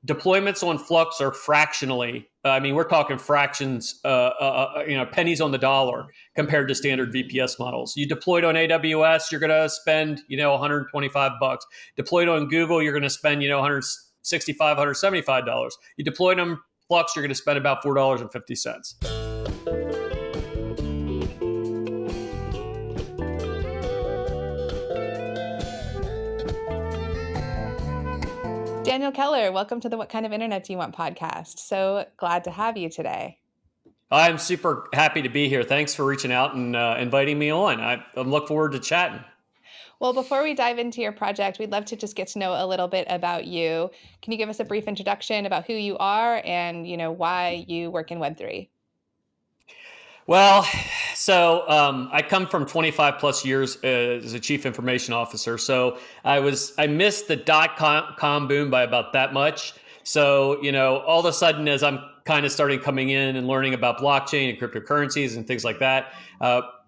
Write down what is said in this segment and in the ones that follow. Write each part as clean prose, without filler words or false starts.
deployments on Flux are fractionally. I mean, we're talking fractions, pennies on the dollar compared to standard VPS models. You deployed on AWS, you're going to spend, $125. Deployed on Google, you're going to spend, $165, $175. You deployed on Flux, you're going to spend about $4.50. Daniel Keller, welcome to the What Kind of Internet Do You Want podcast. So glad to have you today. I'm super happy to be here. Thanks for reaching out and inviting me on. I look forward to chatting. Well, before we dive into your project, we'd love to just get to know a little bit about you. Can you give us a brief introduction about who you are and, why you work in Web3? Well, so I come from 25 plus years as a chief information officer. So I missed the .com boom by about that much. So, all of a sudden, as I'm kind of starting coming in and learning about blockchain and cryptocurrencies and things like that,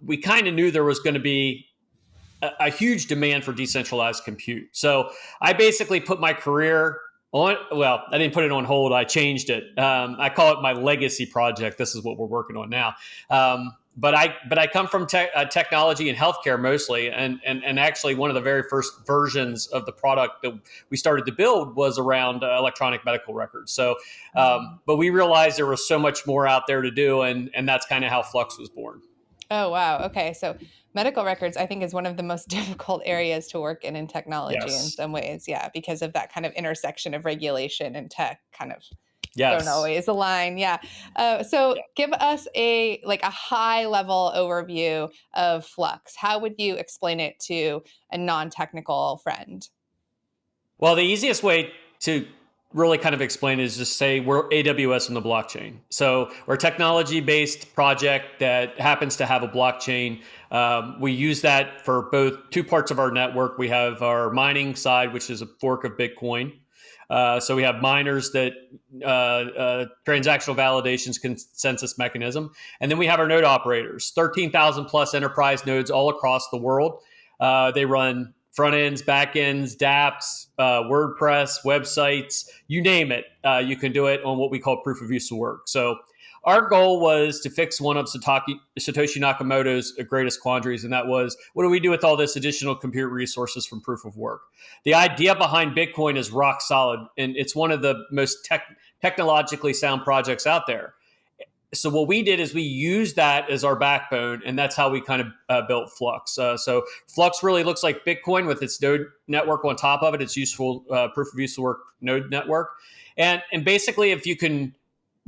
we kind of knew there was going to be a huge demand for decentralized compute. So I basically put my career on, well, I didn't put it on hold. I changed it. I call it my legacy project. This is what we're working on now. But I come from technology and healthcare mostly, and actually one of the very first versions of the product that we started to build was around electronic medical records. So, but we realized there was so much more out there to do, and that's kind of how Flux was born. Oh, wow. Okay. So medical records, I think, is one of the most difficult areas to work in technology in some ways. Yeah, because of that kind of intersection of regulation and tech kind of don't always align. Yeah. Give us a high level overview of Flux. How would you explain it to a non-technical friend? Well, the easiest way to really kind of explain is just say we're AWS in the blockchain. So we're a technology-based project that happens to have a blockchain. We use that for both two parts of our network. We have our mining side, which is a fork of Bitcoin. So we have miners that transactional validations consensus mechanism. And then we have our node operators, 13,000 plus enterprise nodes all across the world. They run front ends, back ends, dApps, WordPress, websites, you name it. You can do it on what we call proof of use of work. So our goal was to fix one of Satoshi Nakamoto's greatest quandaries, and that was, what do we do with all this additional compute resources from proof of work? The idea behind Bitcoin is rock solid, and it's one of the most technologically sound projects out there. So what we did is we used that as our backbone, and that's how we kind of built Flux. So Flux really looks like Bitcoin with its node network on top of it. It's useful proof of use of work node network. And basically, if you can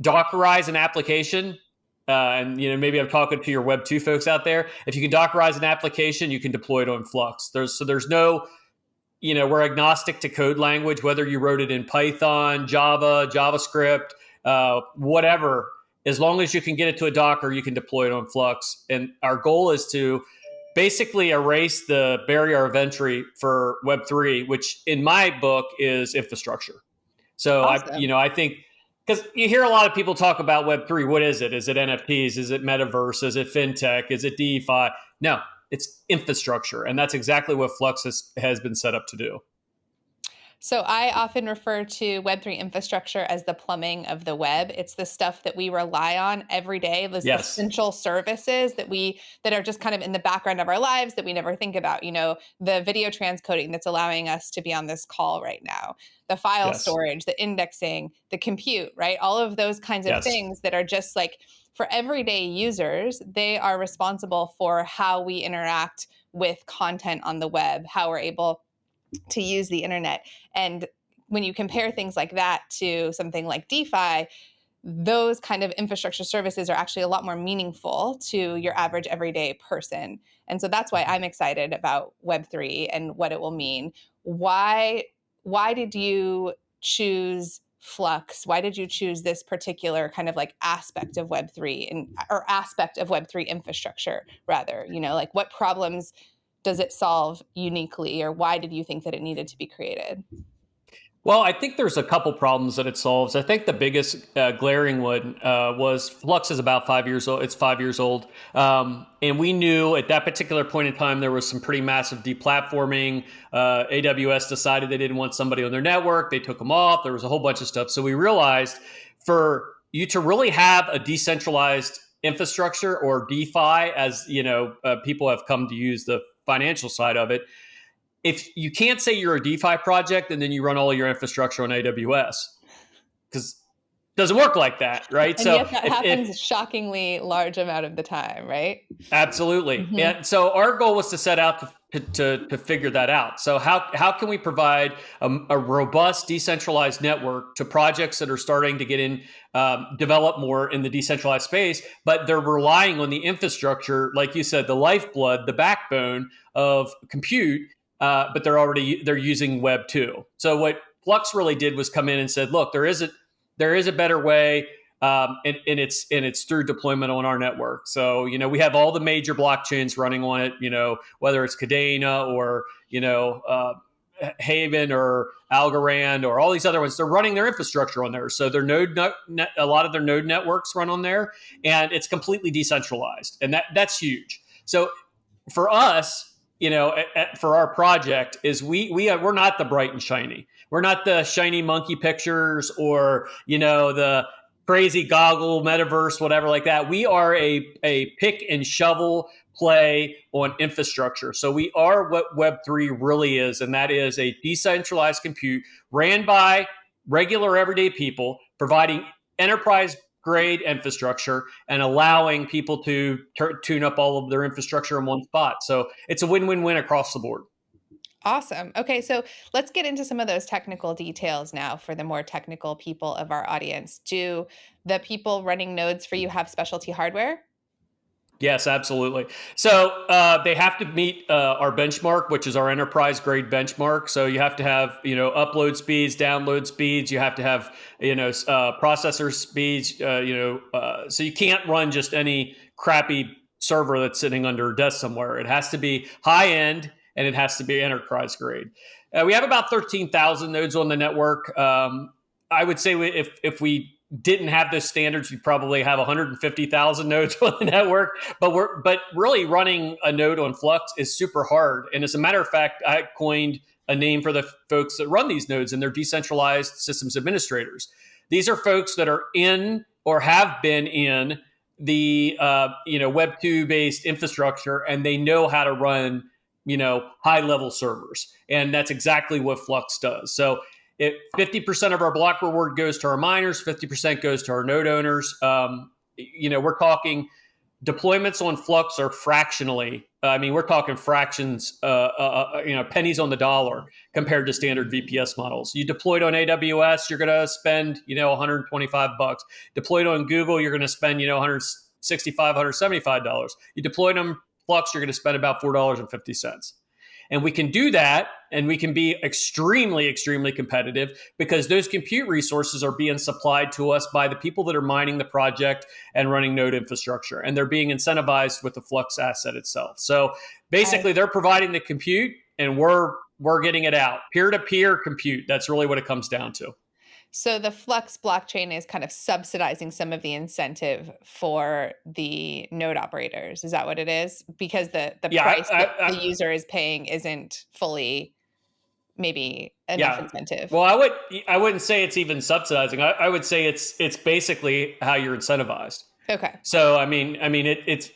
Dockerize an application, and maybe I'm talking to your Web2 folks out there. If you can Dockerize an application, you can deploy it on Flux. There's no, we're agnostic to code language, whether you wrote it in Python, Java, JavaScript, whatever. As long as you can get it to a Docker, you can deploy it on Flux. And our goal is to basically erase the barrier of entry for Web3, which in my book is infrastructure. So awesome. I think, because you hear a lot of people talk about Web3. What is it? Is it NFTs? Is it metaverse? Is it fintech? Is it DeFi? No, it's infrastructure. And that's exactly what Flux has been set up to do. So I often refer to Web3 infrastructure as the plumbing of the web. It's the stuff that we rely on every day, those essential services that are just kind of in the background of our lives that we never think about. The video transcoding that's allowing us to be on this call right now, the file storage, the indexing, the compute, right? All of those kinds of things that are just like, for everyday users, they are responsible for how we interact with content on the web, how we're able to use the internet. And when you compare things like that to something like DeFi, those kind of infrastructure services are actually a lot more meaningful to your average everyday person. And so that's why I'm excited about Web3 and what it will mean. Why did you choose Flux? Why did you choose this particular kind of aspect of Web3 or aspect of Web3 infrastructure rather? What problems does it solve uniquely, or why did you think that it needed to be created? Well, I think there's a couple problems that it solves. I think the biggest glaring one was Flux is about 5 years old. It's 5 years old. And we knew at that particular point in time, there was some pretty massive deplatforming. AWS decided they didn't want somebody on their network. They took them off. There was a whole bunch of stuff. So we realized for you to really have a decentralized infrastructure, or DeFi, as people have come to use the financial side of it, if you can't say you're a DeFi project and then you run all your infrastructure on AWS, because it doesn't work like that, right? And So yet that happens a shockingly large amount of the time, right? absolutely. Mm-hmm. And so our goal was to set out to figure that out. So how can we provide a robust decentralized network to projects that are starting to get in, develop more in the decentralized space, but they're relying on the infrastructure, like you said, the lifeblood, the backbone of compute, but they're using Web 2. So what Flux really did was come in and said, look, there is a better way. And it's through deployment on our network. So, we have all the major blockchains running on it, whether it's Cadena or, Haven or Algorand or all these other ones. They're running their infrastructure on there. So a lot of their node networks run on there, and it's completely decentralized. And that's huge. So for us, for our project, is we're not the bright and shiny. We're not the shiny monkey pictures or the crazy goggle metaverse, whatever like that. We are a pick and shovel play on infrastructure. So we are what Web3 really is, and that is a decentralized compute ran by regular everyday people, providing enterprise grade infrastructure and allowing people to tune up all of their infrastructure in one spot. So it's a win-win-win across the board. Awesome. Okay, so let's get into some of those technical details now for the more technical people of our audience. Do the people running nodes for you have specialty hardware? Yes, absolutely. So they have to meet our benchmark, which is our enterprise grade benchmark. So you have to have, upload speeds, download speeds. You have to have, processor speeds. So you can't run just any crappy server that's sitting under a desk somewhere. It has to be high end and it has to be enterprise grade. We have about 13,000 nodes on the network. I would say if we didn't have those standards, we probably have 150,000 nodes on the network. But really running a node on Flux is super hard. And as a matter of fact, I coined a name for the folks that run these nodes, and they're decentralized systems administrators. These are folks that are in or have been in the Web 2 based infrastructure, and they know how to run high level servers, and that's exactly what Flux does. So 50% of our block reward goes to our miners, 50% goes to our node owners. We're talking deployments on Flux are fractionally. We're talking fractions, pennies on the dollar compared to standard VPS models. You deployed on AWS, you're going to spend, $125. Deployed on Google, you're going to spend, $165, $175. You deployed on Flux, you're going to spend about $4.50. And we can do that, and we can be extremely, extremely competitive because those compute resources are being supplied to us by the people that are mining the project and running node infrastructure. And they're being incentivized with the Flux asset itself. So basically, they're providing the compute, and we're getting it out. Peer-to-peer compute, that's really what it comes down to. So the Flux blockchain is kind of subsidizing some of the incentive for the node operators. Is that what it is? Because the price that the user is paying isn't fully maybe enough incentive. Well, I wouldn't say it's even subsidizing. I would say it's basically how you're incentivized. Okay. So it's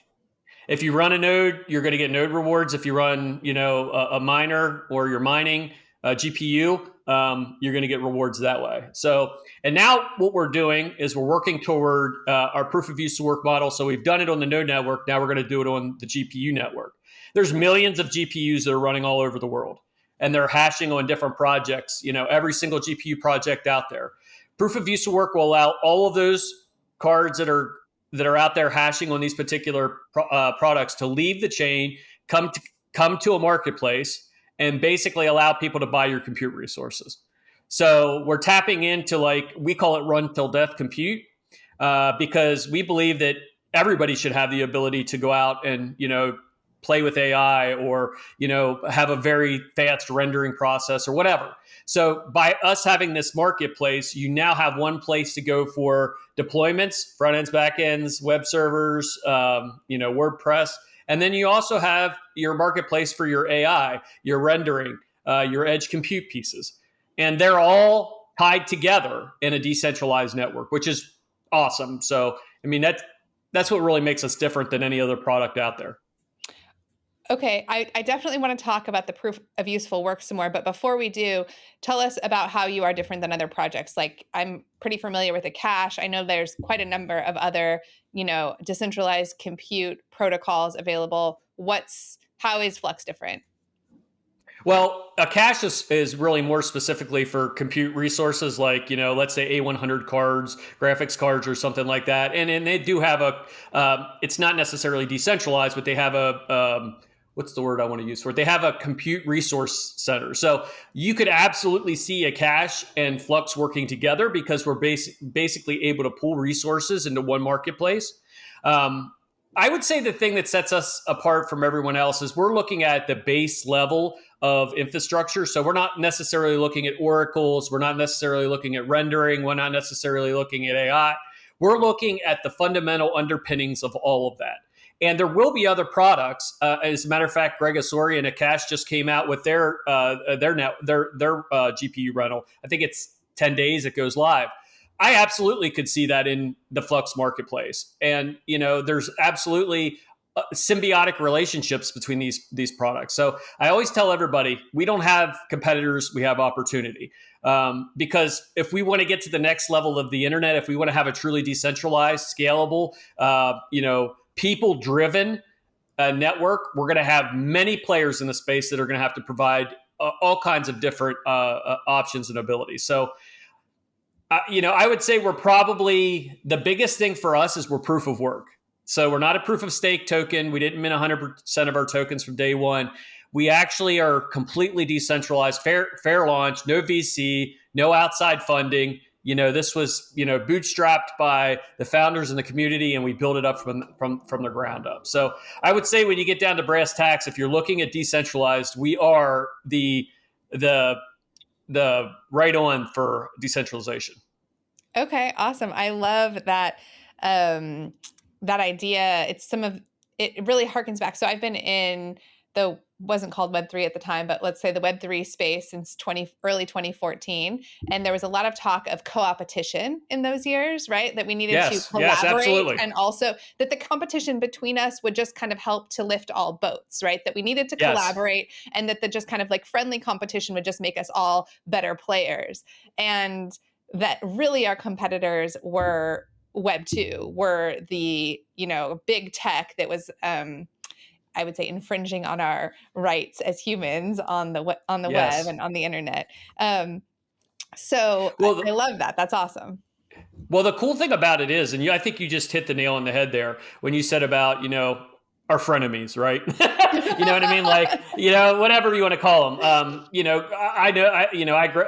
if you run a node, you're going to get node rewards. If you run a miner or you're mining a GPU, you're going to get rewards that way. So, and now what we're doing is we're working toward our proof of use to work model. So we've done it on the node network. Now we're going to do it on the GPU network. There's millions of GPUs that are running all over the world, and they're hashing on different projects, every single GPU project out there. Proof of use to work will allow all of those cards that are out there hashing on these particular products to leave the chain, come to a marketplace, and basically allow people to buy your compute resources. So we're tapping into, we call it run till death compute, because we believe that everybody should have the ability to go out and, play with AI or, have a very fast rendering process or whatever. So by us having this marketplace, you now have one place to go for deployments, front ends, back ends, web servers, WordPress. And then you also have your marketplace for your AI, your rendering, your edge compute pieces. And they're all tied together in a decentralized network, which is awesome. So, I mean, that's what really makes us different than any other product out there. Okay, I definitely want to talk about the proof of useful work some more, but before we do, tell us about how you are different than other projects. Like, I'm pretty familiar with the cache. I know there's quite a number of other, decentralized compute protocols available. How is Flux different? Well, a cache is really more specifically for compute resources like, let's say A100 cards, graphics cards, or something like that. And they do have it's not necessarily decentralized, but they have what's the word I want to use for it? They have a compute resource center. So you could absolutely see a cache and Flux working together because we're basically able to pool resources into one marketplace. I would say the thing that sets us apart from everyone else is we're looking at the base level of infrastructure. So we're not necessarily looking at oracles. We're not necessarily looking at rendering. We're not necessarily looking at AI. We're looking at the fundamental underpinnings of all of that. And there will be other products. As a matter of fact, Greg Asori and Akash just came out with their GPU rental. I think it's 10 days it goes live. I absolutely could see that in the Flux marketplace. And, there's absolutely symbiotic relationships between these products. So I always tell everybody, we don't have competitors, we have opportunity. Because if we want to get to the next level of the internet, if we want to have a truly decentralized, scalable, people-driven network, we're going to have many players in the space that are going to have to provide all kinds of different options and abilities. So, I would say we're probably the biggest thing for us is we're proof of work. So we're not a proof of stake token. We didn't mint 100% of our tokens from day one. We actually are completely decentralized, fair launch, no VC, no outside funding. This was, bootstrapped by the founders in the community, and we built it up from the ground up. So I would say when you get down to brass tacks, if you're looking at decentralized, we are the right on for decentralization. Okay, awesome. I love that that idea. It really harkens back. So I've been in wasn't called Web3 at the time, but let's say the Web3 space since early 2014. And there was a lot of talk of co-opetition in those years, right? That we needed to collaborate, absolutely. And also that the competition between us would just kind of help to lift all boats, right? That we needed to collaborate, and that the just kind of like friendly competition would just make us all better players. And that really our competitors were Web 2, were the, big tech that was, I would say, infringing on our rights as humans on the web and on the internet. So I love that. That's awesome. Well, the cool thing about it is, and I think you just hit the nail on the head there when you said about, our frenemies, right? You know what I mean? Like, whatever you want to call them. I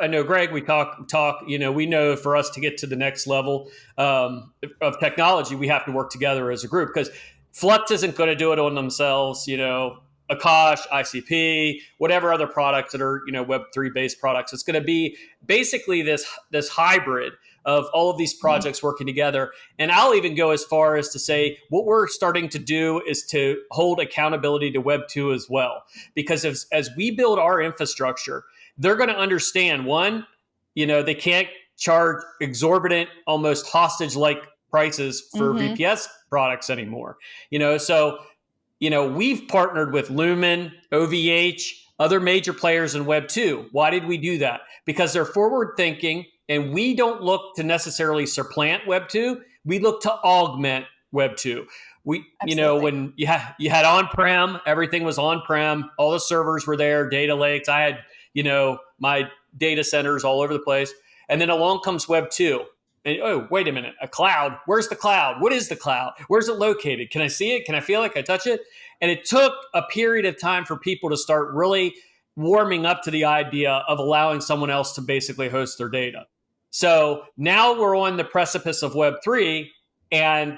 know Greg, we talk, we know for us to get to the next level of technology, we have to work together as a group, because Flux isn't going to do it on themselves, Akash, ICP, whatever other products that are, Web3 based products. It's going to be basically this hybrid of all of these projects working together. And I'll even go as far as to say what we're starting to do is to hold accountability to Web 2 as well. Because as we build our infrastructure, they're going to understand, one, they can't charge exorbitant, almost hostage-like prices for VPS products anymore. So we've partnered with Lumen, OVH, other major players in Web 2. Why did we do that? Because they're forward thinking, and we don't look to necessarily supplant Web 2. We look to augment Web 2. When you had on-prem, everything was on-prem. All the servers were there, data lakes. I had, my data centers all over the place. And then along comes Web 2. And, oh, wait a minute, a cloud? Where's the cloud? What is the cloud? Where's it located? Can I see it? Can I feel it? Can I touch it? And it took a period of time for people to start really warming up to the idea of allowing someone else to basically host their data. So now we're on the precipice of Web3, and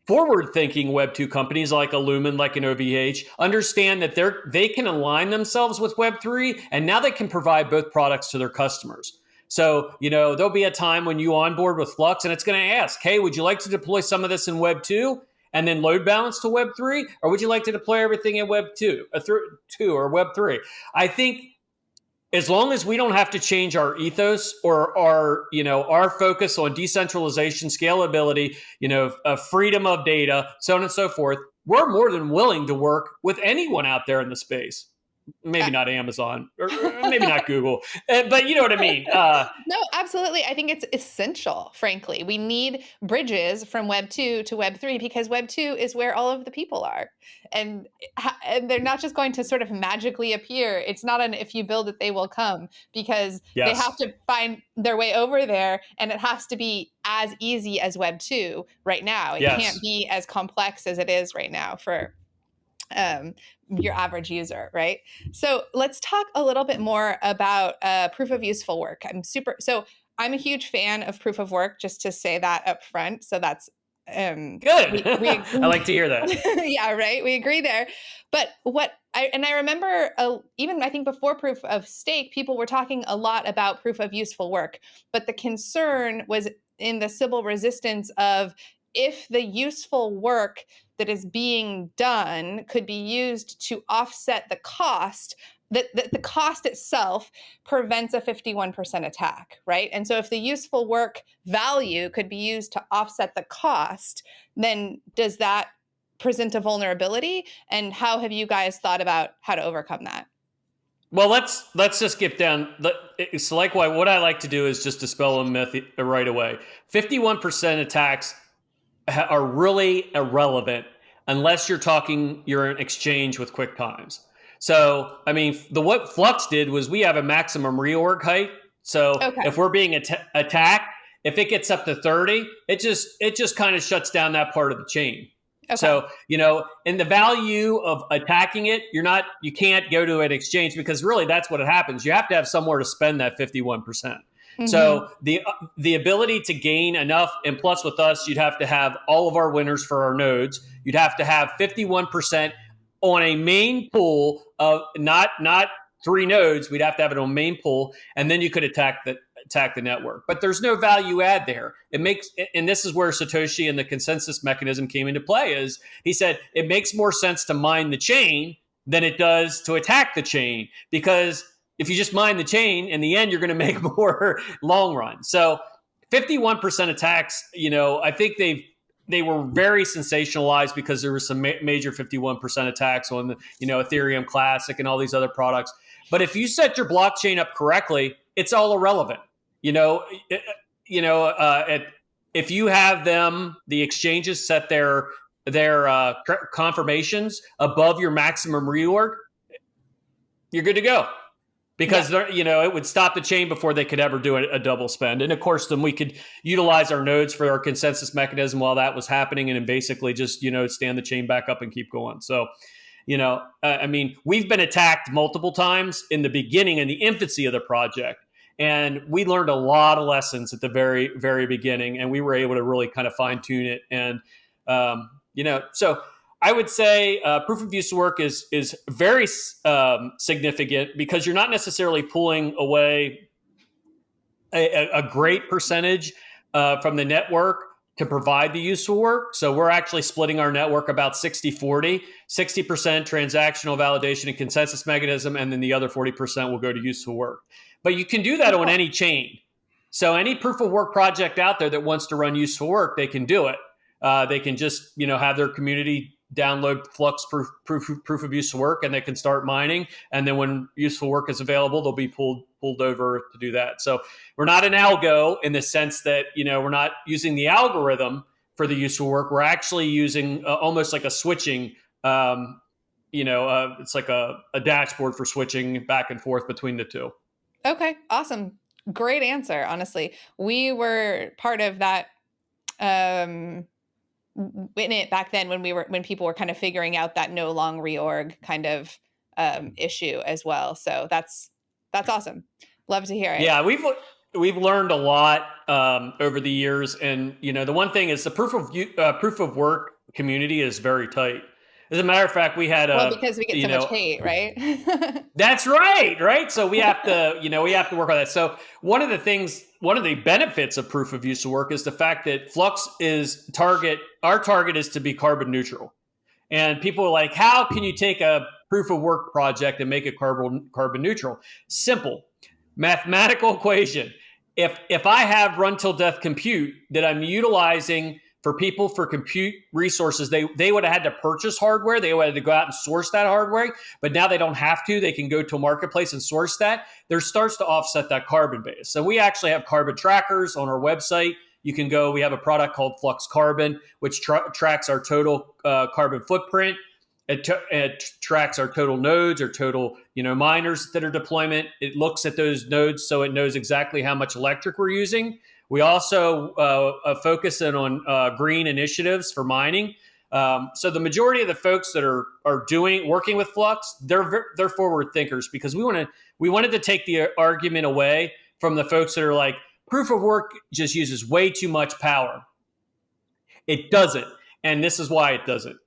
forward-thinking Web2 companies like a Lumen, like an OVH, understand that they can align themselves with Web3, and now they can provide both products to their customers. So, there'll be a time when you onboard with Flux, and it's going to ask, hey, would you like to deploy some of this in Web2 and then load balance to Web3, or would you like to deploy everything in Web2 or Web3? I think as long as we don't have to change our ethos or our focus on decentralization, scalability, freedom of data, so on and so forth, we're more than willing to work with anyone out there in the space. Maybe not Amazon, or maybe not Google, but you know what I mean. No, absolutely. I think it's essential, frankly. We need bridges from Web 2 to Web 3 because Web 2 is where all of the people are. And they're not just going to sort of magically appear. It's not an if you build it, they will come, because they have to find their way over there. And it has to be as easy as Web 2 right now. It can't be as complex as it is right now for your average user, right? So let's talk a little bit more about proof of useful work. I'm a huge fan of proof of work, just to say that up front. So that's good. I like to hear that. Yeah, right. We agree there. But I remember even I think before proof of stake, people were talking a lot about proof of useful work. But the concern was in the Sybil resistance of if the useful work that is being done could be used to offset the cost, that the cost itself prevents a 51% attack, right? And so if the useful work value could be used to offset the cost, then does that present a vulnerability? And how have you guys thought about how to overcome that? Well, let's just get down. So, what I like to do is just dispel a myth right away. 51% attacks are really irrelevant unless you're in exchange with QuickTimes. So, I mean, what Flux did was we have a maximum reorg height. So if we're being attacked, if it gets up to 30, it just kind of shuts down that part of the chain. Okay. So, in the value of attacking it, you can't go to an exchange, because really that's what happens. You have to have somewhere to spend that 51%. Mm-hmm. So the ability to gain enough, and plus with us, you'd have to have all of our winners for our nodes. You'd have to have 51% on a main pool of not 3 nodes. We'd have to have it on main pool, and then you could attack the network. But there's no value add there. And this is where Satoshi and the consensus mechanism came into play. Is he said it makes more sense to mine the chain than it does to attack the chain, because if you just mine the chain, in the end, you're going to make more long run. So 51% attacks, I think they were very sensationalized because there were some major 51% attacks on the, Ethereum Classic and all these other products. But if you set your blockchain up correctly, it's all irrelevant. If you have the exchanges set their confirmations above your maximum reorg, you're good to go. Because it would stop the chain before they could ever do a double spend. And of course, then we could utilize our nodes for our consensus mechanism while that was happening, and then basically just stand the chain back up and keep going. So, we've been attacked multiple times in the beginning, in the infancy of the project, and we learned a lot of lessons at the very, very beginning, and we were able to really kind of fine tune it. And so I would say proof of use work is very significant, because you're not necessarily pulling away a great percentage from the network to provide the useful work. So we're actually splitting our network about 60-40, 60% transactional validation and consensus mechanism, and then the other 40% will go to useful work. But you can do that on any chain. So any proof of work project out there that wants to run useful work, they can do it. They can just have their community download Flux proof of useful work, and they can start mining. And then when useful work is available, they'll be pulled over to do that. So we're not an algo in the sense that we're not using the algorithm for the useful work. We're actually using almost like a switching. It's like a dashboard for switching back and forth between the two. Okay, awesome, great answer. Honestly, we were part of that. In it back then when people were kind of figuring out that no long reorg kind of issue as well. So that's awesome. Love to hear it. Yeah, we've learned a lot over the years, and the one thing is the proof of work community is very tight. As a matter of fact, we had Well, a, because we get so much hate, right? that's right. So we have to, we have to work on that. So one of the benefits of proof of use of work is the fact that Flux our target is to be carbon neutral. And people are like, how can you take a proof of work project and make it carbon neutral? Simple. Mathematical equation. If I have run till death compute that I'm utilizing for people for compute resources, they would have had to purchase hardware. They would have had to go out and source that hardware, but now they don't have to. They can go to a marketplace and source that. There starts to offset that carbon base. So we actually have carbon trackers on our website. You can go, we have a product called Flux Carbon, which tracks our total carbon footprint. It tracks our total nodes, our total miners that are deployment. It looks at those nodes so it knows exactly how much electric we're using. We also focus in on green initiatives for mining. So the majority of the folks that are working with Flux, they're forward thinkers, because we wanted to take the argument away from the folks that are like, proof of work just uses way too much power. It doesn't. And this is why it doesn't.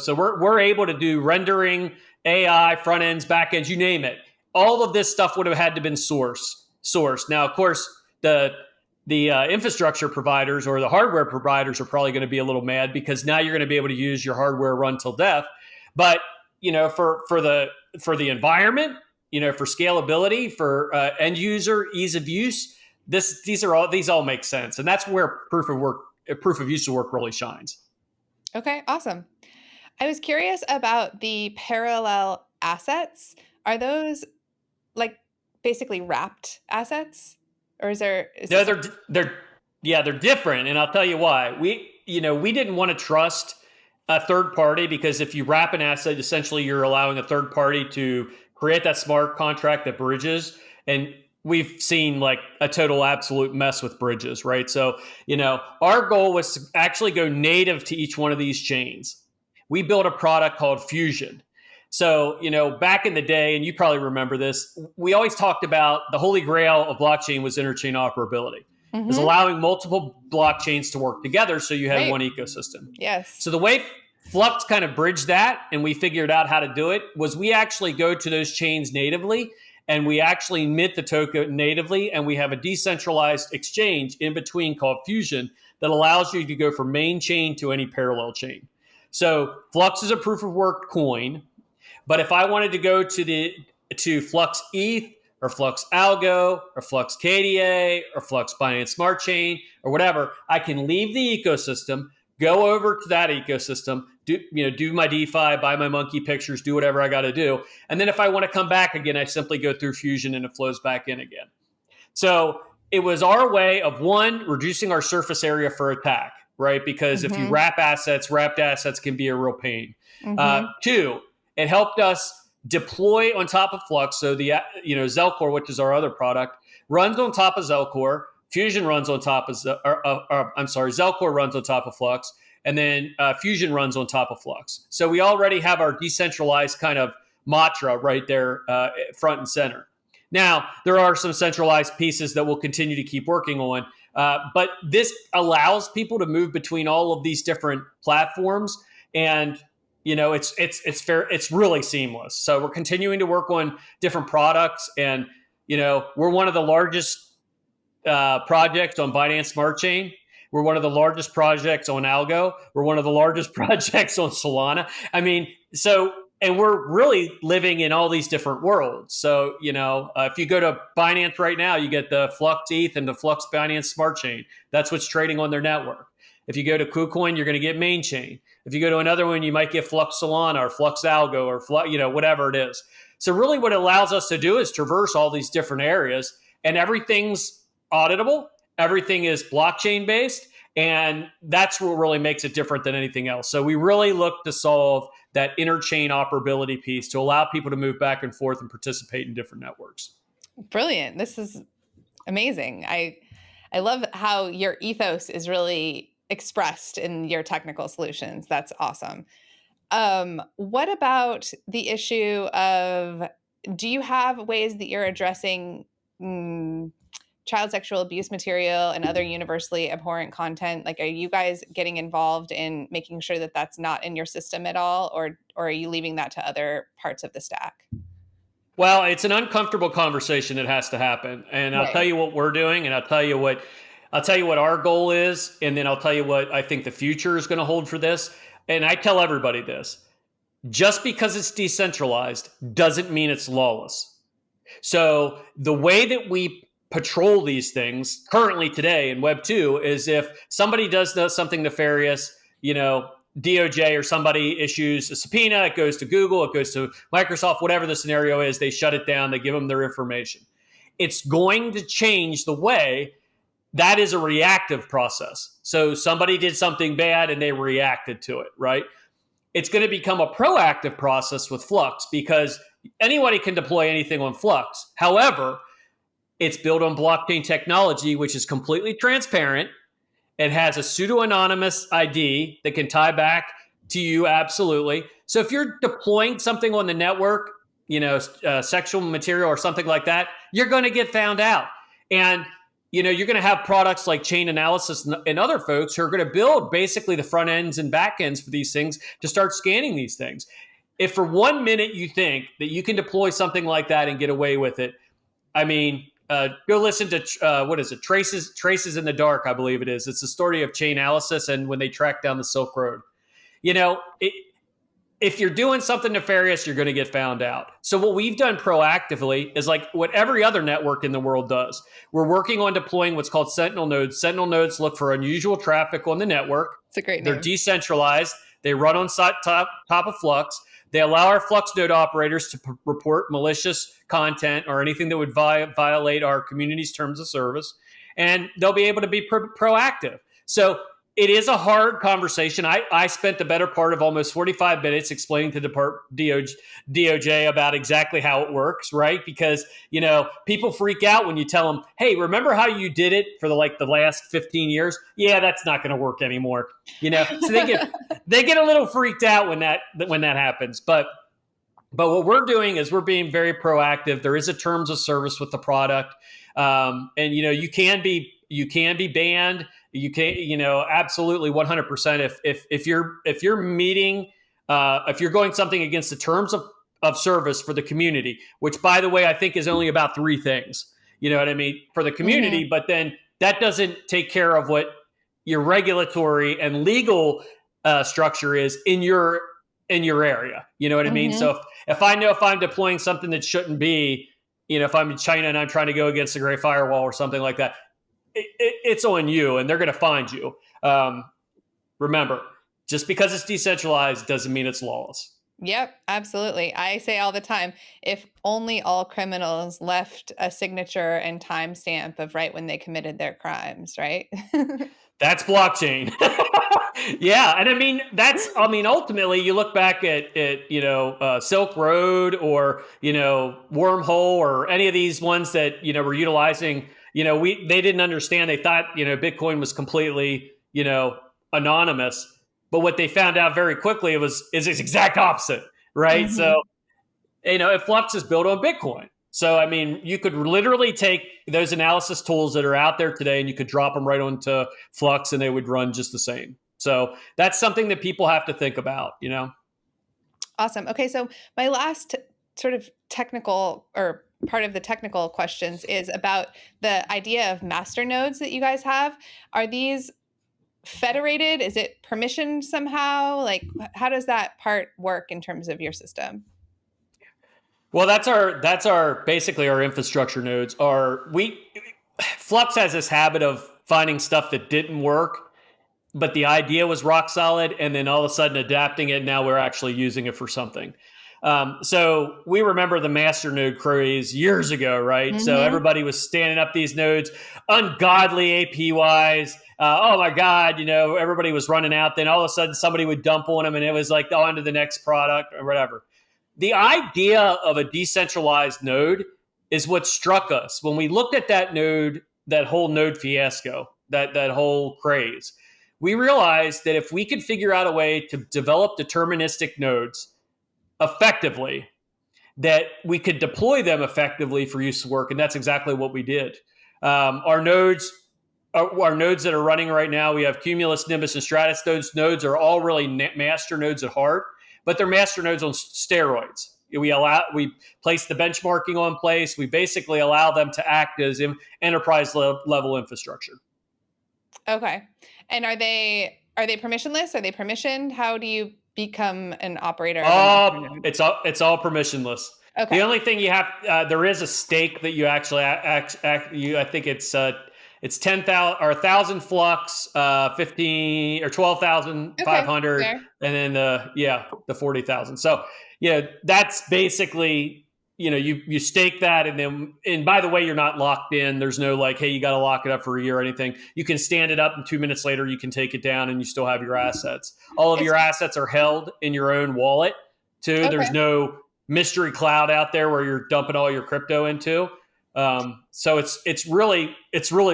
So we're able to do rendering, AI, front ends, back ends, you name it. All of this stuff would have had to been sourced. Now, of course, the infrastructure providers or the hardware providers are probably going to be a little mad, because now you're going to be able to use your hardware run till death. But for the environment, for scalability, for end user ease of use, these all make sense, and that's where proof of use of work really shines. Okay, awesome. I was curious about the parallel assets. Are those like basically wrapped assets, or is there? No, they're different, and I'll tell you why. We didn't want to trust a third party, because if you wrap an asset, essentially you're allowing a third party to create that smart contract that bridges, and we've seen like a total absolute mess with bridges, right? So, our goal was to actually go native to each one of these chains. We built a product called Fusion. So, back in the day, and you probably remember this, we always talked about the holy grail of blockchain was interchain operability. Mm-hmm. Is allowing multiple blockchains to work together so you have one ecosystem. Yes. So the way Flux kind of bridged that, and we figured out how to do it, was we actually go to those chains natively, and we actually mint the token natively, and we have a decentralized exchange in between called Fusion that allows you to go from main chain to any parallel chain. So Flux is a proof of work coin, but if I wanted to go to Flux ETH or Flux Algo or Flux KDA or Flux Binance Smart Chain or whatever, I can leave the ecosystem, go over to that ecosystem, do my DeFi, buy my monkey pictures, do whatever I got to do. And then if I want to come back again, I simply go through Fusion and it flows back in again. So it was our way of, one, reducing our surface area for attack, right? Because if you wrapped assets can be a real pain. Two, it helped us deploy on top of Flux. So the Zelcore, which is our other product, runs on top of Zelcore. Fusion runs on top of Zelcore runs on top of Flux, and then Fusion runs on top of Flux. So we already have our decentralized kind of mantra right there, front and center. Now, there are some centralized pieces that we'll continue to keep working on, but this allows people to move between all of these different platforms, and it's fair. It's really seamless. So we're continuing to work on different products, and we're one of the largest projects on Binance Smart Chain. We're one of the largest projects on Algo. We're one of the largest projects on Solana. And we're really living in all these different worlds. So, if you go to Binance right now, you get the Flux ETH and the Flux Binance Smart Chain. That's what's trading on their network. If you go to KuCoin, you're going to get main chain. If you go to another one, you might get Flux Solana or Flux Algo or whatever it is. So really what it allows us to do is traverse all these different areas, and everything's auditable. Everything is blockchain based. And that's what really makes it different than anything else. So we really look to solve that interchain operability piece to allow people to move back and forth and participate in different networks. Brilliant. This is amazing. I love how your ethos is really expressed in your technical solutions. That's awesome. What about the issue of, do you have ways that you're addressing child sexual abuse material and other universally abhorrent content? Like, are you guys getting involved in making sure that that's not in your system at all, or are you leaving that to other parts of the stack? Well, it's an uncomfortable conversation that has to happen, and I'll tell Right. you what we're doing, and I'll tell you what our goal is, and then I'll tell you what I think the future is going to hold for this. And I tell everybody this: just because it's decentralized doesn't mean it's lawless. So the way that we patrol these things currently today in Web 2 is if somebody does something nefarious, DOJ or somebody issues a subpoena, it goes to Google, it goes to Microsoft, whatever the scenario is, they shut it down, they give them their information. It's going to change the way that is a reactive process. So somebody did something bad and they reacted to it, right? It's going to become a proactive process with Flux because anybody can deploy anything on Flux. However, it's built on blockchain technology, which is completely transparent. It has a pseudo-anonymous ID that can tie back to you, absolutely. So if you're deploying something on the network, sexual material or something like that, you're going to get found out. And you're going to have products like Chain Analysis and other folks who are going to build basically the front ends and back ends for these things to start scanning these things. If for 1 minute you think that you can deploy something like that and get away with it, I mean, go listen to what is it? Traces in the Dark, I believe it is. It's the story of Chain Analysis and when they tracked down the Silk Road. If you're doing something nefarious, you're going to get found out. So what we've done proactively is like what every other network in the world does. We're working on deploying what's called Sentinel nodes. Sentinel nodes look for unusual traffic on the network. It's a great They're name. decentralized. They run on top of Flux. They allow our Flux node operators to report malicious content or anything that would violate our community's terms of service. And they'll be able to be proactive. So it is a hard conversation. I spent the better part of almost 45 minutes explaining to the DOJ about exactly how it works, right? Because, people freak out when you tell them, hey, remember how you did it for the last 15 years? Yeah, that's not going to work anymore. So they get a little freaked out when that happens. But what we're doing is we're being very proactive. There is a terms of service with the product. And you can be banned. You can't, absolutely 100%. If you're meeting, if you're going something against the terms of service for the community, which by the way, I think is only about 3 things, you know what I mean, for the community, but then that doesn't take care of what your regulatory and legal structure is in your area. You know what I mean? So if I know if I'm deploying something that shouldn't be, if I'm in China and I'm trying to go against the Great Firewall or something like that, it's on you and they're going to find you. Remember, just because it's decentralized doesn't mean it's lawless. Yep, absolutely. I say all the time, if only all criminals left a signature and timestamp of right when they committed their crimes, right? That's blockchain. Yeah. And ultimately you look back at Silk Road or, Wormhole or any of these ones that, were utilizing, they didn't understand. They thought, Bitcoin was completely, anonymous. But what they found out very quickly is its exact opposite, right? So, Flux is built on Bitcoin. So, you could literally take those analysis tools that are out there today and you could drop them right onto Flux and they would run just the same. So that's something that people have to think about, Awesome. Okay. So my last sort of technical or part of the technical questions is about the idea of master nodes that you guys have. Are these federated? Is it permissioned somehow? Like, how does that part work in terms of your system? Well, that's our basically our infrastructure nodes. Flux has this habit of finding stuff that didn't work, but the idea was rock solid, and then all of a sudden adapting it. Now we're actually using it for something. So we remember the master node craze years ago, right? So everybody was standing up these nodes, ungodly APYs. Oh my God, everybody was running out. Then all of a sudden somebody would dump on them and it was like on to the next product or whatever. The idea of a decentralized node is what struck us when we looked at that node, that whole node fiasco, that whole craze. We realized that if we could figure out a way to develop deterministic nodes effectively, that we could deploy them effectively for use of work. And that's exactly what we did. Our nodes, our nodes that are running right now, we have Cumulus, Nimbus, and Stratus. Those nodes are all really master nodes at heart, but they're master nodes on steroids. We place the benchmarking on place. We basically allow them to act as enterprise level infrastructure. Okay. And are they permissionless? Are they permissioned? How do you become an operator of a master node? It's all permissionless. Okay. The only thing you have, there is a stake that you actually I think it's 10,000 or 1,000 flux, 15 or 12,500, Fair. and then the 40,000. So yeah, that's basically, you stake that, and by the way, you're not locked in. There's no like, hey, you got to lock it up for a year or anything. You can stand it up, and 2 minutes later you can take it down, and you still have your assets. All of your assets are held in your own wallet too. Okay. There's no mystery cloud out there where you're dumping all your crypto into. So it's really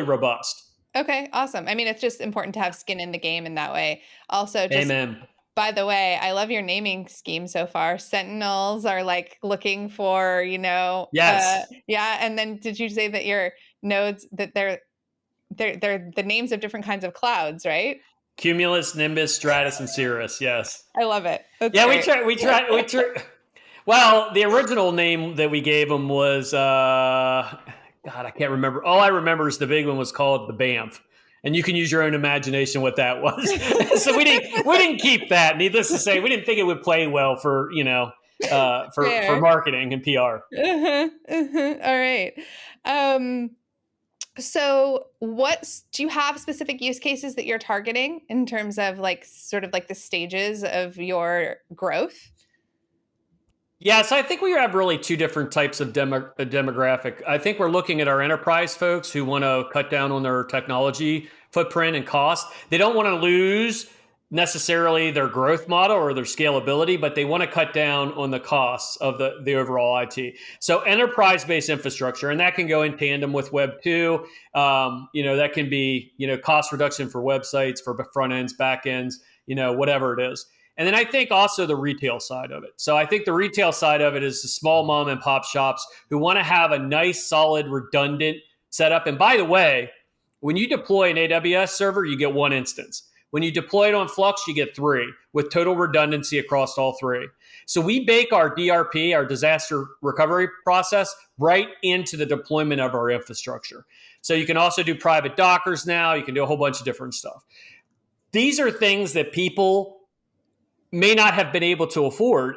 robust. Okay, awesome. I mean, it's just important to have skin in the game in that way. Also, just Amen. by the way, I love your naming scheme so far. Sentinels are like looking for, Yes. yeah. And then did you say that your nodes that they're the names of different kinds of clouds, right? Cumulus, Nimbus, Stratus, and Cirrus. Yes. I love it. That's Yeah, great. we try. Well, the original name that we gave them was God, I can't remember. All I remember is the big one was called the BAMF, and you can use your own imagination what that was. So we didn't keep that. Needless to say, we didn't think it would play well for for marketing and PR. All right. So do you have specific use cases that you're targeting in terms of like sort of like the stages of your growth? Yeah, so I think we have really two different types of demographic. I think we're looking at our enterprise folks who want to cut down on their technology footprint and cost. They don't want to lose necessarily their growth model or their scalability, but they want to cut down on the costs of the overall IT. So enterprise-based infrastructure, and that can go in tandem with Web 2. That can be, cost reduction for websites, for front ends, back ends, whatever it is. And then I think also the retail side of it. So I think the retail side of it is the small mom and pop shops who want to have a nice, solid, redundant setup. And by the way, when you deploy an AWS server, you get one instance. When you deploy it on Flux, you get three with total redundancy across all three. So we bake our DRP, our disaster recovery process, right into the deployment of our infrastructure. So you can also do private Dockers now. You can do a whole bunch of different stuff. These are things that people may not have been able to afford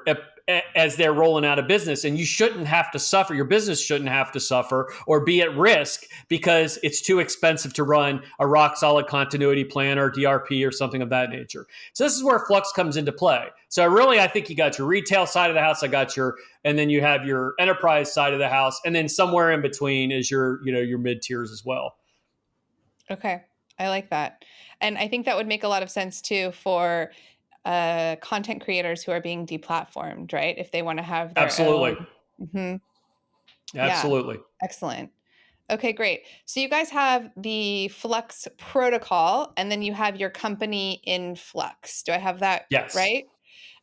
as they're rolling out of business. And you shouldn't have to suffer. Your business shouldn't have to suffer or be at risk because it's too expensive to run a rock solid continuity plan or DRP or something of that nature. So this is where Flux comes into play. So really, I think you got your retail side of the house. And then you have your enterprise side of the house. And then somewhere in between is your mid tiers as well. Okay. I like that. And I think that would make a lot of sense too for content creators who are being deplatformed, right? If they want to have their Absolutely. own. Mm-hmm. Absolutely. Yeah. Excellent. Okay, great. So you guys have the Flux protocol, and then you have your company in Flux. Do I have that Yes. right?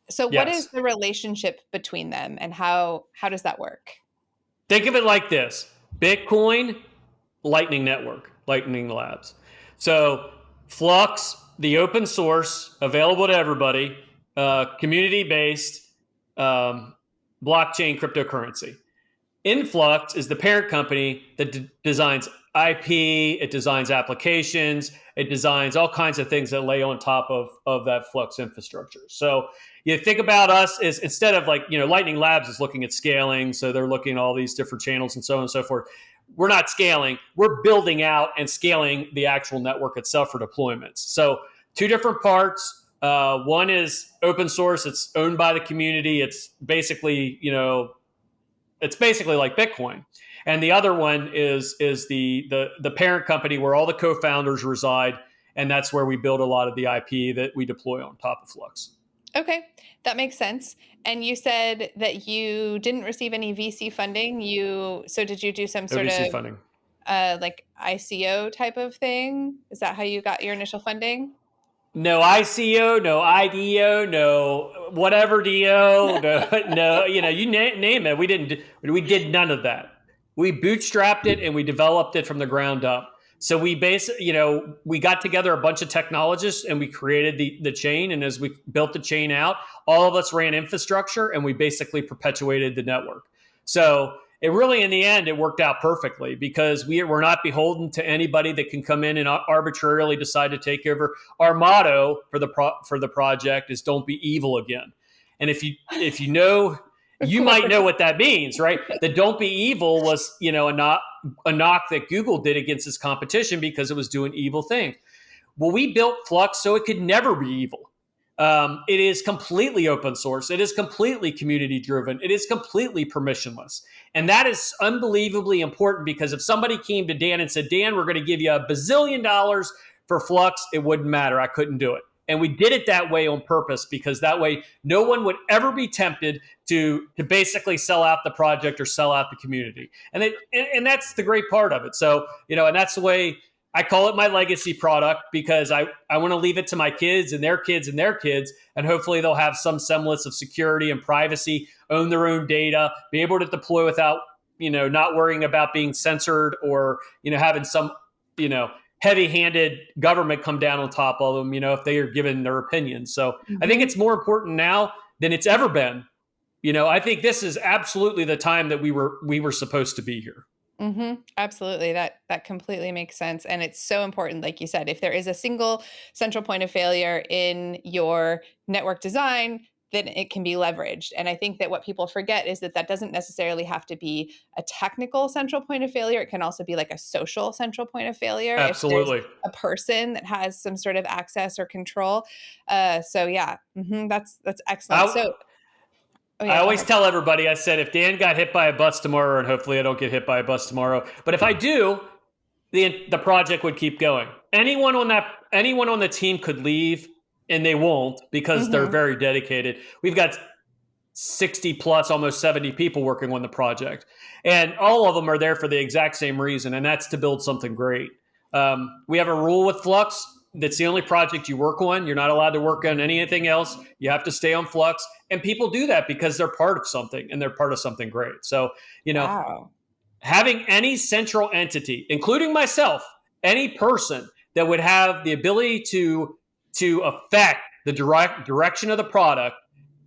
So what is the relationship between them, and how does that work? Think of it like this: Bitcoin, Lightning Network, Lightning Labs. So Flux, the open source, available to everybody, community-based blockchain cryptocurrency. Influx is the parent company that designs IP, it designs applications, it designs all kinds of things that lay on top of that Flux infrastructure. So you think about us as instead of Lightning Labs is looking at scaling, so they're looking at all these different channels and so on and so forth. We're not scaling, we're building out and scaling the actual network itself for deployments. So two different parts. One is open source, it's owned by the community. It's basically, like Bitcoin. And the other one is the parent company where all the co-founders reside, and that's where we build a lot of the IP that we deploy on top of Flux. Okay, that makes sense. And you said that you didn't receive any VC funding. So did you do some sort VC of funding. Like ICO type of thing? Is that how you got your initial funding? No ICO, no IDO, no whatever DO, no, you name it. We did none of that. We bootstrapped it and we developed it from the ground up. So we we got together a bunch of technologists and we created the chain. And as we built the chain out, all of us ran infrastructure and we basically perpetuated the network. So it really, in the end, it worked out perfectly because we're not beholden to anybody that can come in and arbitrarily decide to take over. Our motto for the project is "Don't be evil again." And if you know, you might know what that means, right? The "Don't be evil" was a knock that Google did against its competition because it was doing evil things. Well, we built Flux so it could never be evil. It is completely open source. It is completely community driven. It is completely permissionless. And that is unbelievably important because if somebody came to Dan and said, Dan, we're going to give you $1 bazillion for Flux, it wouldn't matter. I couldn't do it. And we did it that way on purpose because that way no one would ever be tempted to basically sell out the project or sell out the community. And that's the great part of it. So, and that's the way I call it my legacy product because I want to leave it to my kids and their kids and their kids. And hopefully they'll have some semblance of security and privacy, own their own data, be able to deploy without, not worrying about being censored or, having some, heavy-handed government come down on top of them, if they are given their opinions. So I think it's more important now than it's ever been. I think this is absolutely the time that we were supposed to be here. Absolutely. That completely makes sense. And it's so important, like you said, if there is a single central point of failure in your network design, then it can be leveraged. And I think that what people forget is that doesn't necessarily have to be a technical central point of failure. It can also be like a social central point of failure. Absolutely. If there's a person that has some sort of access or control. That's excellent. I always tell everybody, I said, if Dan got hit by a bus tomorrow, and hopefully I don't get hit by a bus tomorrow, but if I do, the project would keep going. Anyone on the team could leave, and they won't because they're very dedicated. We've got 60 plus, almost 70 people working on the project, and all of them are there for the exact same reason, and that's to build something great. We have a rule with Flux. That's the only project you work on. You're not allowed to work on anything else. You have to stay on Flux. And people do that because they're part of something and they're part of something great. So, wow. Having any central entity, including myself, any person that would have the ability to affect the direction of the product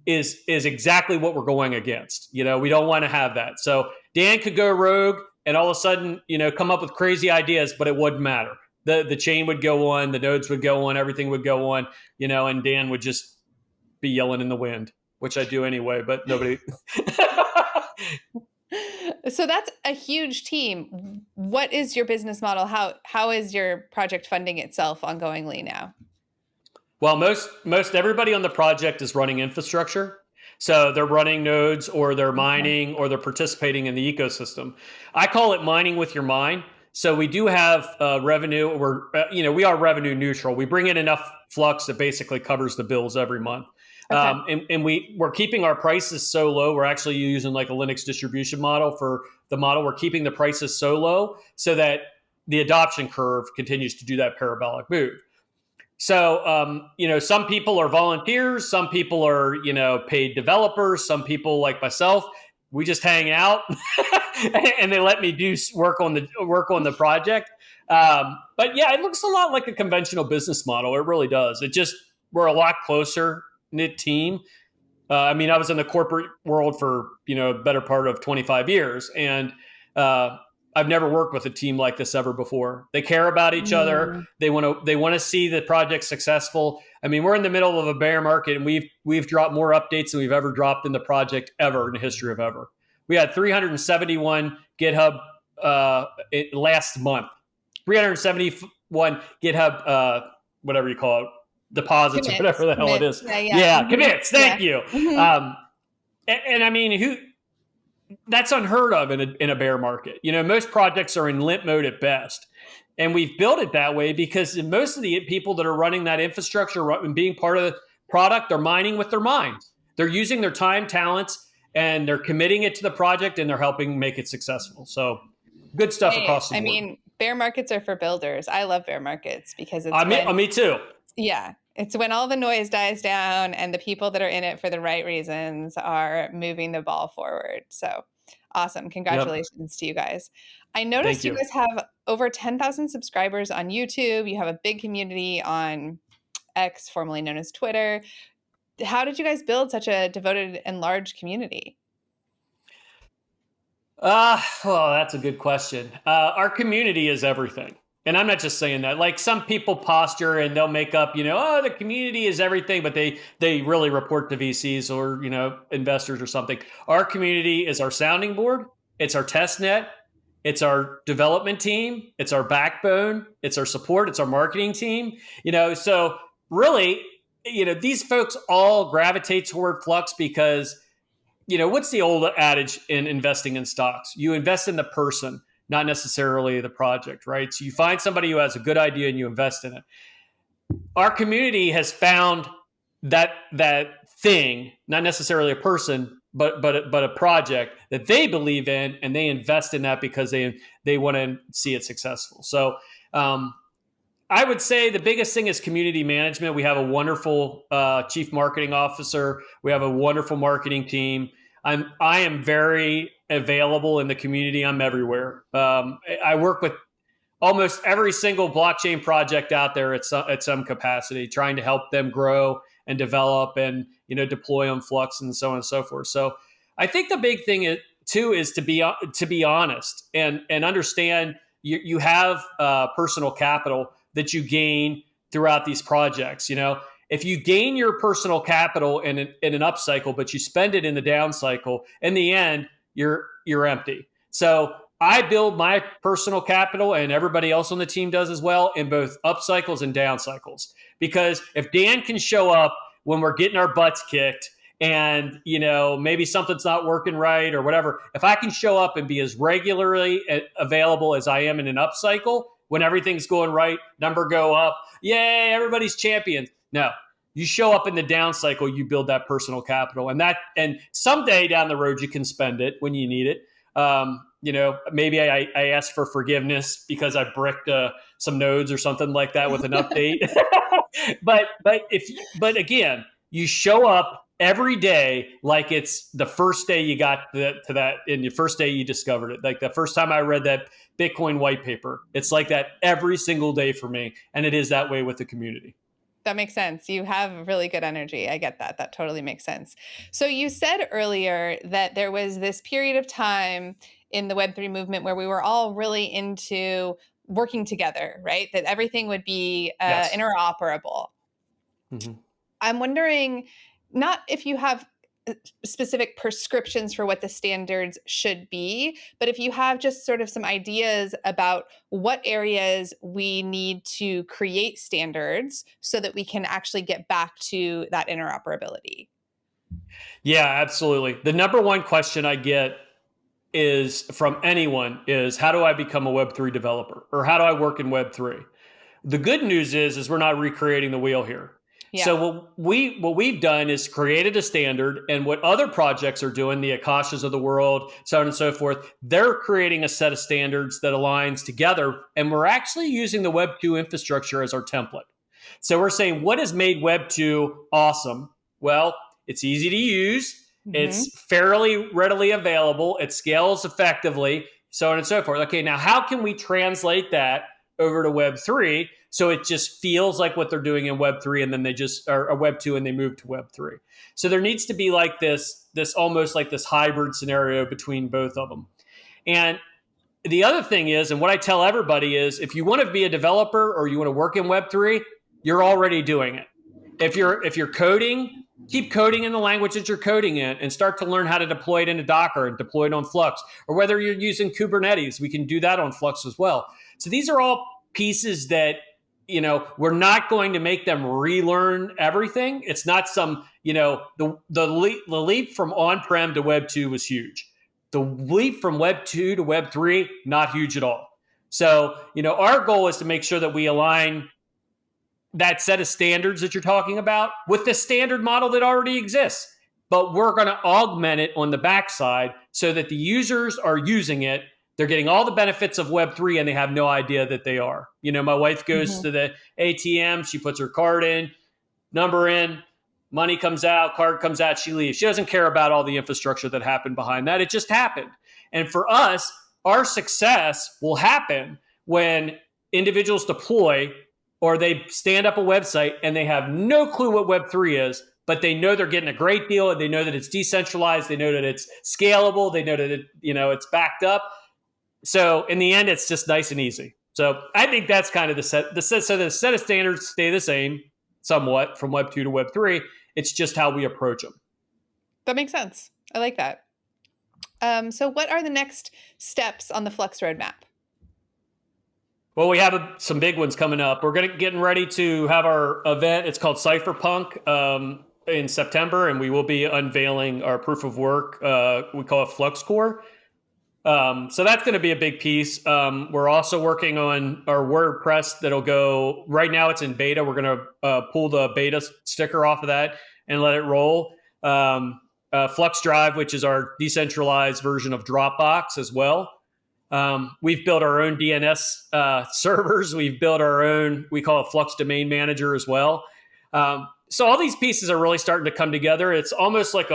is exactly what we're going against. We don't want to have that. So Dan could go rogue and all of a sudden, come up with crazy ideas, but it wouldn't matter. The chain would go on, the nodes would go on, everything would go on, and Dan would just be yelling in the wind, which I do anyway, but nobody. So that's a huge team. What is your business model? How is your project funding itself ongoingly now? Well, most everybody on the project is running infrastructure. So they're running nodes or they're mining or they're participating in the ecosystem. I call it mining with your mind. So we do have revenue. We are revenue neutral. We bring in enough Flux that basically covers the bills every month. Okay. And we're keeping our prices so low. We're actually using like a Linux distribution model for the model. We're keeping the prices so low so that the adoption curve continues to do that parabolic move. So, some people are volunteers. Some people are, paid developers. Some people like myself, we just hang out and they let me do work on the project. But yeah, it looks a lot like a conventional business model. It really does. We're a lot closer knit team. I was in the corporate world for, better part of 25 years. And, I've never worked with a team like this ever before. They care about each other. They want to see the project successful. We're in the middle of a bear market, and we've dropped more updates than we've ever dropped in the project ever in the history of ever. We had 371 GitHub last month. 371 GitHub whatever you call it, deposits or whatever the hell it is. Yeah. Commits. Thank you. That's unheard of in a bear market. Most projects are in limp mode at best. And we've built it that way because most of the people that are running that infrastructure and being part of the product, they're mining with their minds. They're using their time, talents, and they're committing it to the project and they're helping make it successful. So good stuff across the board. Bear markets are for builders. I love bear markets because it's me too. Yeah. It's when all the noise dies down and the people that are in it for the right reasons are moving the ball forward. So Awesome. Yep. Congratulations to you guys. I Thank noticed you you. guys have over 10,000 subscribers on YouTube. You have a big community on X, formerly known as Twitter. How did you guys build such a devoted and large community? Well, that's a good question. Our community is everything. And I'm not just saying that. Like some people posture and they'll make up, oh, the community is everything, but they really report to VCs or, investors or something. Our community is our sounding board. It's our test net. It's our development team. It's our backbone. It's our support. It's our marketing team. So really, these folks all gravitate toward Flux because what's the old adage in investing in stocks? You invest in the person, not necessarily the project, right? So you find somebody who has a good idea and you invest in it. Our community has found that thing, not necessarily a person, but a project that they believe in, and they invest in that because they want to see it successful. So I would say the biggest thing is community management. We have a wonderful chief marketing officer. We have a wonderful marketing team. I am very available in the community. I'm everywhere. I work with almost every single blockchain project out there at some capacity, trying to help them grow and develop and deploy on Flux and so on and so forth. So I think the big thing too is to be honest and understand you have personal capital that you gain throughout these projects. If you gain your personal capital in an up cycle, but you spend it in the down cycle, in the end, you're empty. So I build my personal capital, and everybody else on the team does as well, in both up cycles and down cycles. Because if Dan can show up when we're getting our butts kicked and maybe something's not working right or whatever, if I can show up and be as regularly available as I am in an up cycle, when everything's going right, number go up, yay, everybody's champions. No, you show up in the down cycle, you build that personal capital, and someday down the road you can spend it when you need it. Maybe I asked for forgiveness because I bricked some nodes or something like that with an update. but again, you show up every day like it's the first day you got to that, and the first day you discovered it. Like the first time I read that Bitcoin white paper, it's like that every single day for me, and it is that way with the community. That makes sense. You have really good energy. I get that. That totally makes sense. So you said earlier that there was this period of time in the Web3 movement where we were all really into working together, right? That everything would be Yes. interoperable. Mm-hmm. I'm wondering, not if you have specific prescriptions for what the standards should be, but if you have just sort of some ideas about what areas we need to create standards so that we can actually get back to that interoperability. Yeah, absolutely. The number one question I get is from anyone is, how do I become a Web3 developer, or how do I work in Web3? The good news is we're not recreating the wheel here. Yeah. So what we've done is created a standard, and what other projects are doing, the Akashas of the world, so on and so forth, they're creating a set of standards that aligns together, and we're actually using the Web 2 infrastructure as our template. So we're saying, what has made Web 2 awesome? Well, it's easy to use, Mm-hmm. it's fairly readily available, it scales effectively, so on and so forth. Okay, now how can we translate that over to Web 3 so it just feels like what they're doing in Web 3, and then they just are Web 2 and they move to Web 3? So there needs to be like this almost like this hybrid scenario between both of them. And the other thing is, and what I tell everybody is, if you want to be a developer or you want to work in Web 3, you're already doing it. If you're coding, keep coding in the language that you're coding in, and start to learn how to deploy it into Docker and deploy it on Flux. Or whether you're using Kubernetes, we can do that on Flux as well. So these are all pieces that, we're not going to make them relearn everything. It's not some, the leap from on-prem to Web 2 was huge. The leap from Web 2 to Web 3, not huge at all. So, our goal is to make sure that we align that set of standards that you're talking about with the standard model that already exists. But we're going to augment it on the backside so that the users are using it. They're getting all the benefits of Web3 and they have no idea that they are. My wife goes to the ATM, she puts her card in, number in, money comes out, card comes out, she leaves. She doesn't care about all the infrastructure that happened behind that. It just happened. And for us, our success will happen when individuals deploy or they stand up a website and they have no clue what Web3 is, but they know they're getting a great deal, and they know that it's decentralized, they know that it's scalable, they know that it's backed up. So in the end, it's just nice and easy. So I think that's kind of the set. So the set of standards stay the same somewhat from Web 2 to Web 3. It's just how we approach them. That makes sense. I like that. So what are the next steps on the Flux roadmap? Well, we have some big ones coming up. We're getting ready to have our event. It's called Cypherpunk in September, and we will be unveiling our proof of work. We call it Flux Core. So that's going to be a big piece. We're also working on our WordPress that'll go, right now it's in beta. We're going to pull the beta sticker off of that and let it roll. Flux Drive, which is our decentralized version of Dropbox as well. We've built our own DNS servers. We've built our own, we call it Flux Domain Manager as well. So all these pieces are really starting to come together. It's almost like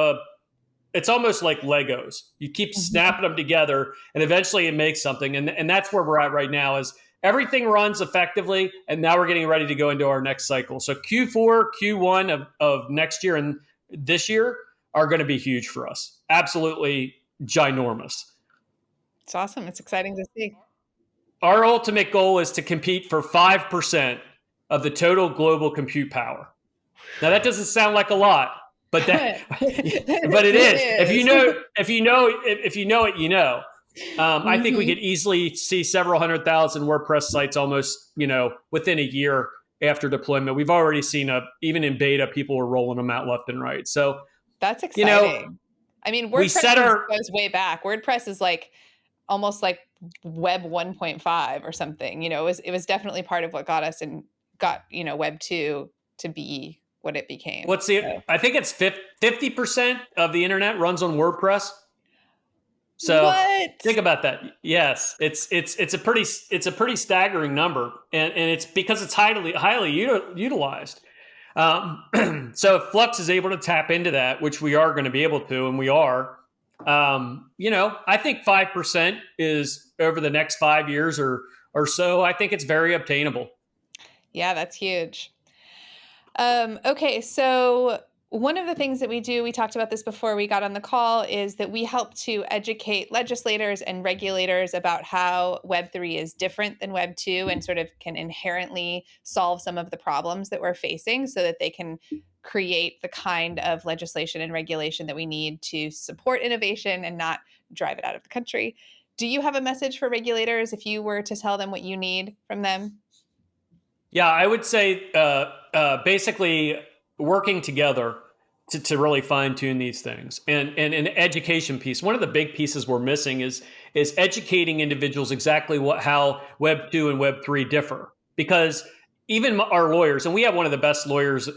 Legos. You keep snapping them together, and eventually it makes something. And that's where we're at right now. Is everything runs effectively, and now we're getting ready to go into our next cycle. So Q4, Q1 of next year and this year are going to be huge for us. Absolutely ginormous. It's awesome. It's exciting to see. Our ultimate goal is to compete for 5% of the total global compute power. Now that doesn't sound like a lot, but it is. If you know it, you know. I think we could easily see several 100,000 WordPress sites almost, within a year after deployment. We've already seen even in beta, people are rolling them out left and right. So that's exciting. I mean, WordPress goes way back. WordPress is almost like Web 1.5 or something. It was definitely part of what got us and got Web 2 to be what it became. I think it's 50% of the internet runs on WordPress. So think about that. Yes, it's a pretty staggering number, and it's because it's highly utilized. So if Flux is able to tap into that, which we are going to be able to, and we are, I think 5% is over the next 5 years or so. I think it's very obtainable. Yeah, that's huge. Okay, so one of the things that we do, we talked about this before we got on the call, is that we help to educate legislators and regulators about how Web3 is different than Web 2 and sort of can inherently solve some of the problems that we're facing so that they can create the kind of legislation and regulation that we need to support innovation and not drive it out of the country. Do you have a message for regulators if you were to tell them what you need from them? Yeah, I would say basically working together to really fine tune these things, and an education piece. One of the big pieces we're missing is educating individuals exactly how Web 2 and Web 3 differ. Because even our lawyers, and we have one of the best lawyers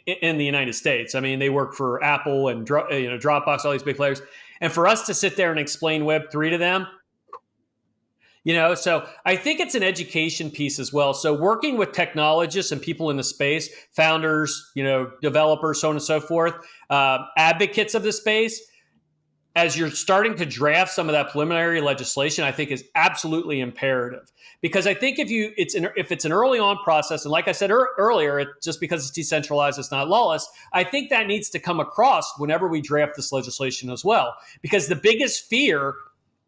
in the United States. I mean, they work for Apple and Dropbox, all these big players. And for us to sit there and explain Web 3 to them, so I think it's an education piece as well. So working with technologists and people in the space, founders, developers, so on and so forth, advocates of the space, as you're starting to draft some of that preliminary legislation, I think is absolutely imperative. Because I think if it's an early on process, and like I said earlier, just because it's decentralized, it's not lawless, I think that needs to come across whenever we draft this legislation as well. Because the biggest fear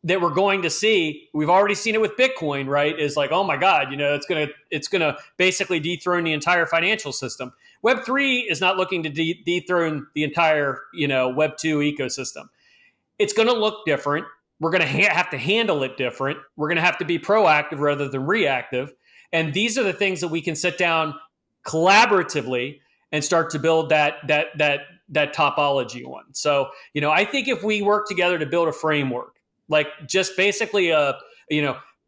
that we're going to see, we've already seen it with Bitcoin, right? Is like, oh my God, it's gonna basically dethrone the entire financial system. Web3 is not looking to dethrone the entire, Web 2 ecosystem. It's going to look different. We're going to have to handle it different. We're going to have to be proactive rather than reactive. And these are the things that we can sit down collaboratively and start to build that topology on. So, I think if we work together to build a framework, like just basically,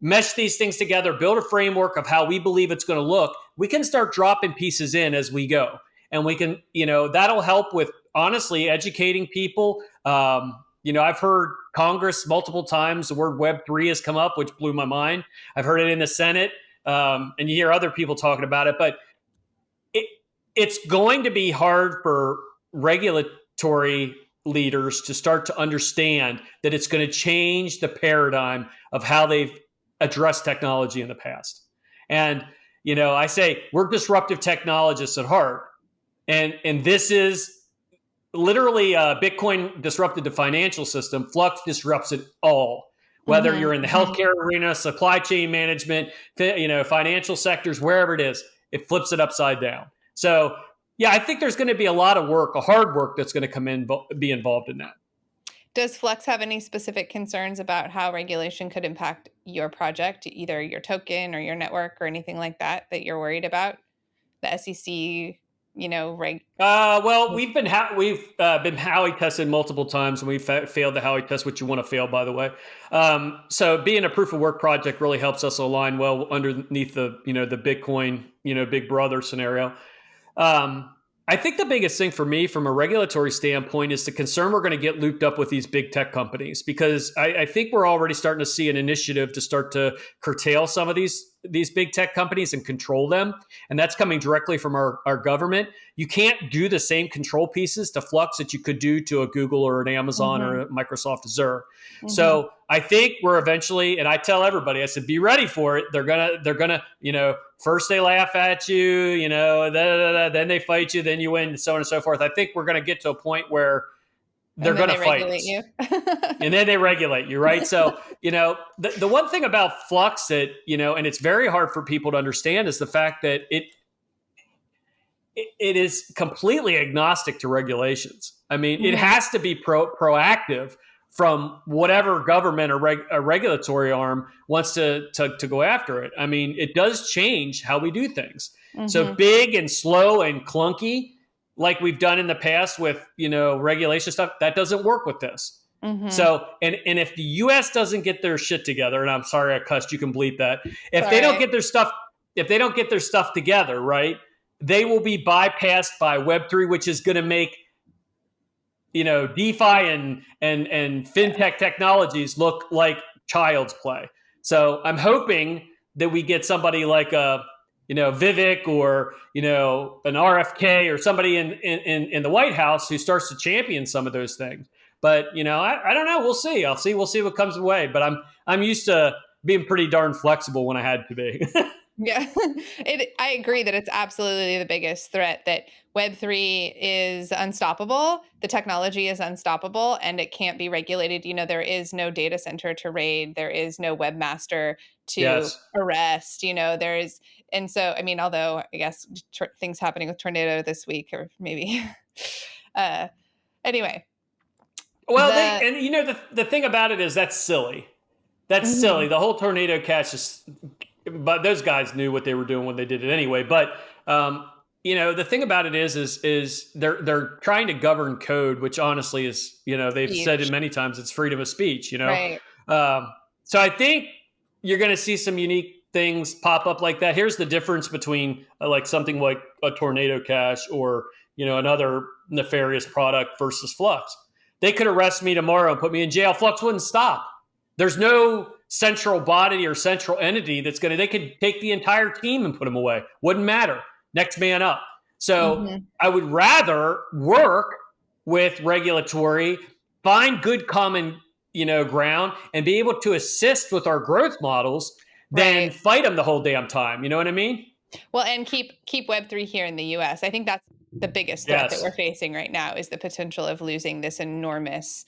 mesh these things together, build a framework of how we believe it's going to look, we can start dropping pieces in as we go. And we can, that'll help with honestly educating people. I've heard Congress multiple times, the word Web3 has come up, which blew my mind. I've heard it in the Senate, and you hear other people talking about it, but it's going to be hard for regulatory leaders to start to understand that it's going to change the paradigm of how they've addressed technology in the past. And, I say we're disruptive technologists at heart. And this is literally Bitcoin disrupted the financial system. Flux disrupts it all. Whether you're in the healthcare arena, supply chain management, financial sectors, wherever it is, it flips it upside down. So, yeah, I think there's going to be a lot of work, a hard work that's going to come in, be involved in that. Does Flux have any specific concerns about how regulation could impact your project, either your token or your network or anything like that you're worried about? The SEC, Well, we've been Howey tested multiple times, and we've failed the Howey test, which you want to fail, by the way. So being a proof of work project really helps us align well underneath the the Bitcoin big brother scenario. I think the biggest thing for me from a regulatory standpoint is the concern we're going to get looped up with these big tech companies, because I think we're already starting to see an initiative to start to curtail some of these big tech companies and control them. And that's coming directly from our government. You can't do the same control pieces to Flux that you could do to a Google or an Amazon or a Microsoft Azure. So I think we're eventually, and I tell everybody, I said, be ready for it. They're gonna, first they laugh at you, then they fight you, then you win, so on and so forth. I think we're going to get to a point where they're going to fight regulate you. And then they regulate you, right? So, the one thing about Flux that, and it's very hard for people to understand, is the fact that it is completely agnostic to regulations. I mean, it has to be proactive from whatever government or a regulatory arm wants to go after it. I mean, it does change how we do things. So big and slow and clunky, like we've done in the past with, regulation stuff, that doesn't work with this. So, and if the U.S. doesn't get their shit together, and I'm sorry I cussed, you can bleep that. If they don't get their stuff together, right, they will be bypassed by Web3, which is going to make DeFi and fintech technologies look like child's play. So I'm hoping that we get somebody like a Vivek or an RFK or somebody in the White House who starts to champion some of those things. But I don't know. We'll see. We'll see what comes away. But I'm used to being pretty darn flexible when I had to be. Yeah, I agree that it's absolutely the biggest threat, that Web3 is unstoppable. The technology is unstoppable and it can't be regulated. There is no data center to raid. There is no webmaster to arrest, and so, I mean, although I guess things happening with tornado this week, or maybe, anyway. Well, the thing about it is that's silly. That's silly. The whole tornado catch is, but those guys knew what they were doing when they did it anyway. But the thing about it is they're trying to govern code, which honestly is they've said it many times, it's freedom of speech. Right. So I think you're going to see some unique things pop up like that. Here's the difference between like something like a tornado cache or another nefarious product versus Flux. They could arrest me tomorrow and put me in jail. Flux wouldn't stop. There's no central body or central entity they could take the entire team and put them away. Wouldn't matter. Next man up. So I would rather work with regulatory, find good common, ground, and be able to assist with our growth models than fight them the whole damn time. You know what I mean? Well, and keep Web3 here in the US. I think that's the biggest threat that we're facing right now, is the potential of losing this enormous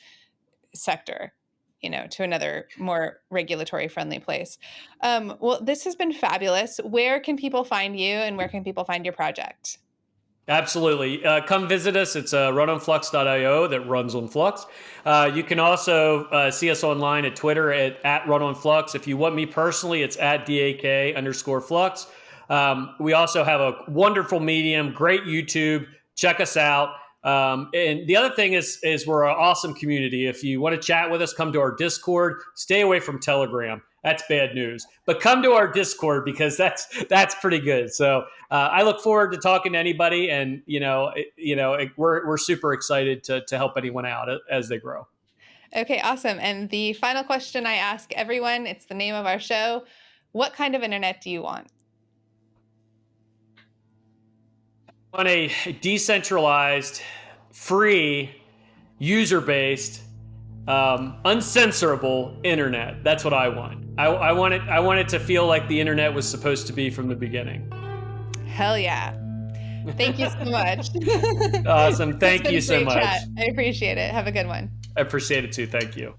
sector, to another more regulatory friendly place. Well, this has been fabulous. Where can people find you and where can people find your project? Absolutely. Come visit us. It's runonflux.io that runs on Flux. You can also see us online at Twitter at runonflux. If you want me personally, it's at DAK_Flux. We also have a wonderful Medium, great YouTube. Check us out. And the other thing is we're an awesome community. If you want to chat with us, come to our Discord. Stay away from Telegram. That's bad news. But come to our Discord, because that's pretty good. So I look forward to talking to anybody, and we're super excited to help anyone out as they grow. Okay, awesome. And the final question I ask everyone, it's the name of our show: what kind of internet do you want? On a decentralized, free, user-based, uncensorable internet. That's what I want. I want it to feel like the internet was supposed to be from the beginning. Hell yeah. Thank you so much. Awesome. Thank you so much. Chat. I appreciate it. Have a good one. I appreciate it too. Thank you.